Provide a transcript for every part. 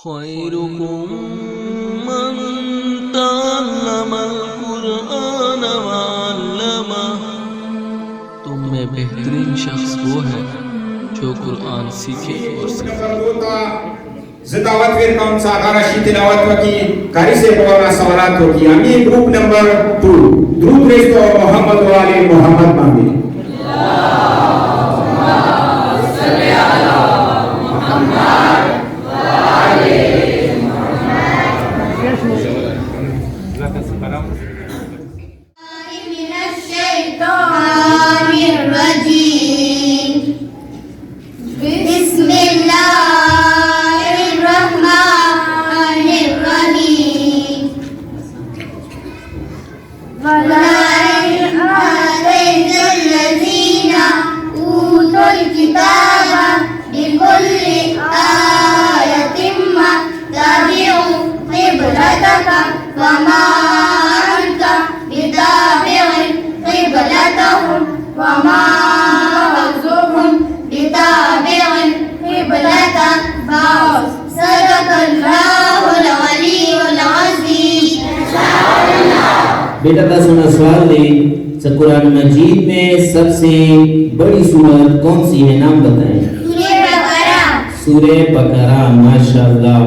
खैरुकुम मन तअल्लमल कुरआन व अल्लमह। तुम में बेहतरीन शख्स वो है जो कुरान सीखे और सिखाए। ज़दावत वेलकम सागाराशी तिलावत की कारी से पवाना सवालात होगी। आमी ग्रुप नंबर 2 द्रूद रेस्तो मोहम्मद वाले मोहम्मद मांगे। बेटा का सुना सवाल ले, कुरान मजीद में सबसे बड़ी सूरत कौन सी है, नाम बताएं। सूरे बकरा, माशाअल्लाह।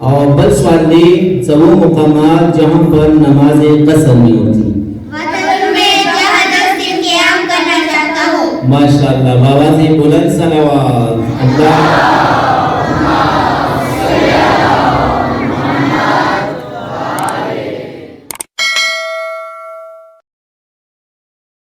और बल सवाल ले, वो मुकामात जहाँ पर नमाज कसर नहीं होती। माशाअल्लाह, बाबा से बुलंद सलावत। अल्लाह